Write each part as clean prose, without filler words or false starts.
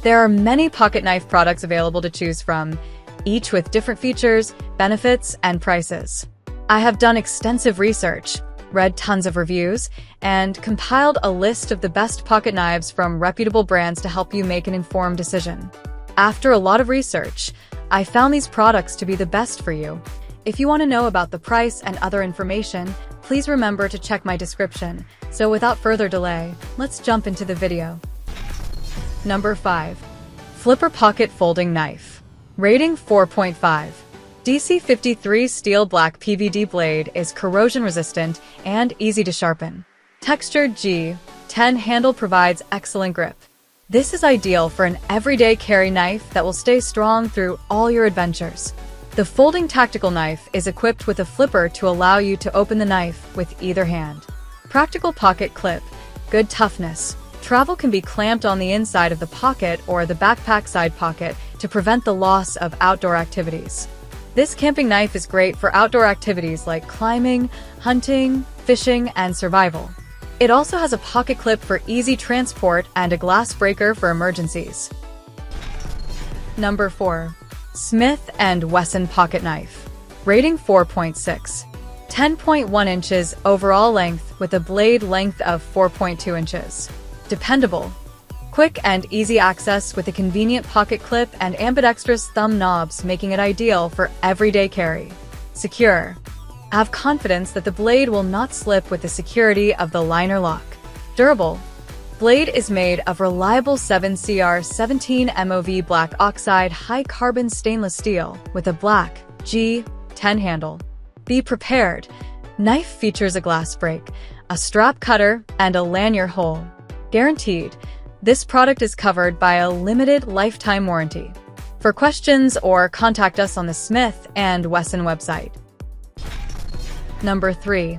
There are many pocket knife products available to choose from, each with different features, benefits, and prices. I have done extensive research, read tons of reviews, and compiled a list of the best pocket knives from reputable brands to help you make an informed decision. After a lot of research, I found these products to be the best for you. If you want to know about the price and other information, please remember to check my description. So without further delay, let's jump into the video. Number 5. Flipper Pocket Folding Knife. Rating 4.5. DC53 steel black PVD blade is corrosion resistant and easy to sharpen. Textured G10 handle provides excellent grip. This is ideal for an everyday carry knife that will stay strong through all your adventures. The folding tactical knife is equipped with a flipper to allow you to open the knife with either hand. Practical pocket clip, good toughness. Travel can be clamped on the inside of the pocket or the backpack side pocket to prevent the loss of outdoor activities. This camping knife is great for outdoor activities like climbing, hunting, fishing, and survival. It also has a pocket clip for easy transport and a glass breaker for emergencies. Number 4. Smith & Wesson Pocket Knife. Rating 4.6. 10.1 inches overall length with a blade length of 4.2 inches. Dependable. Quick and easy access with a convenient pocket clip and ambidextrous thumb knobs, making it ideal for everyday carry. Secure. Have confidence that the blade will not slip with the security of the liner lock. Durable. Blade is made of reliable 7CR17 MOV black oxide high carbon stainless steel with a black G10 handle. Be prepared. Knife features a glass break, a strap cutter, and a lanyard hole. Guaranteed. This product is covered by a limited lifetime warranty. For questions or contact us on the Smith & Wesson website. Number 3.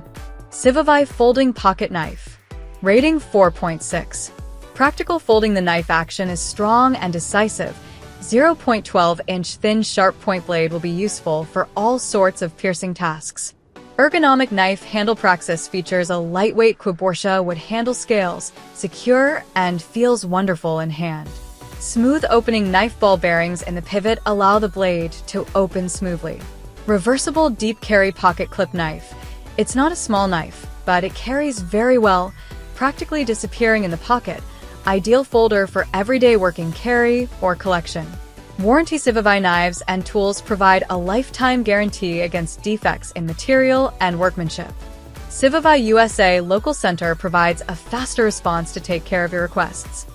Civi Folding Pocket Knife. Rating 4.6. Practical folding. The knife action is strong and decisive. 0.12-inch thin sharp point blade will be useful for all sorts of piercing tasks. Ergonomic knife handle. Praxis features a lightweight Quiborsha wood handle, scales, secure, and feels wonderful in hand. Smooth opening knife ball bearings in the pivot allow the blade to open smoothly. Reversible deep carry pocket clip knife. It's not a small knife, but it carries very well, practically disappearing in the pocket. Ideal folder for everyday working carry or collection. Warranty. Civi knives and tools provide a lifetime guarantee against defects in material and workmanship. Civi USA Local Center provides a faster response to take care of your requests.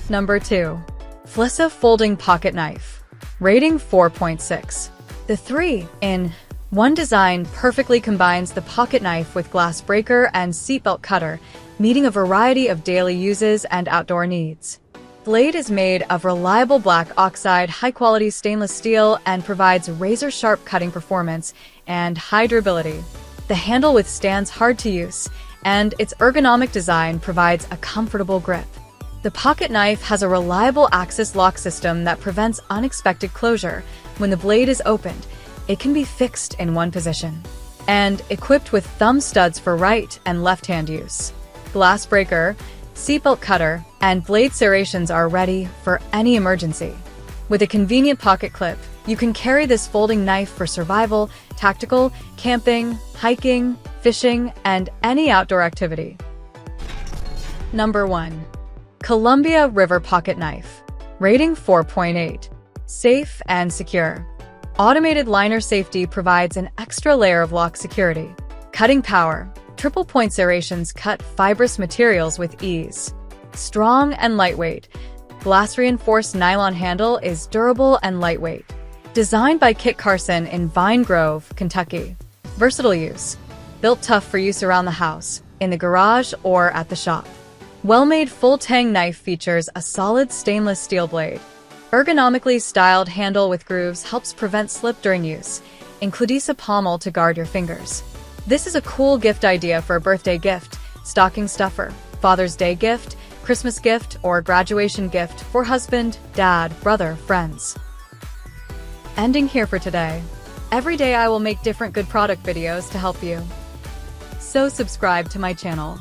Number 2. Flesa Folding Pocket Knife. Rating 4.6. The 3-in-1 design perfectly combines the pocket knife with glass breaker and seatbelt cutter, meeting a variety of daily uses and outdoor needs. Blade is made of reliable black oxide high-quality stainless steel and provides razor-sharp cutting performance and high durability. The handle withstands hard to use, and its ergonomic design provides a comfortable grip. The pocket knife has a reliable axis lock system that prevents unexpected closure. When the blade is opened, it can be fixed in one position. And equipped with thumb studs for right and left-hand use. Glass breaker, seatbelt cutter, and blade serrations are ready for any emergency. With a convenient pocket clip, you can carry this folding knife for survival, tactical, camping, hiking, fishing, and any outdoor activity. Number 1. Colombia River Pocket Knife. Rating 4.8. Safe and secure. Automated liner safety provides an extra layer of lock security. Cutting power. Triple point serrations cut fibrous materials with ease. Strong and lightweight. Glass-reinforced nylon handle is durable and lightweight. Designed by Kit Carson in Vine Grove, Kentucky. Versatile use. Built tough for use around the house, in the garage, or at the shop. Well-made full-tang knife features a solid stainless steel blade. Ergonomically styled handle with grooves helps prevent slip during use. Includes a pommel to guard your fingers. This is a cool gift idea for a birthday gift, stocking stuffer, Father's Day gift, Christmas gift, or graduation gift for husband, dad, brother, friends. Ending here for today. Every day I will make different good product videos to help you. So subscribe to my channel.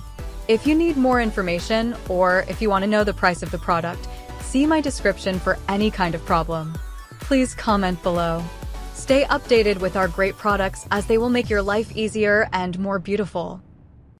If you need more information or if you want to know the price of the product, See my description for any kind of problem. Please comment below. Stay updated with our great products as they will make your life easier and more beautiful.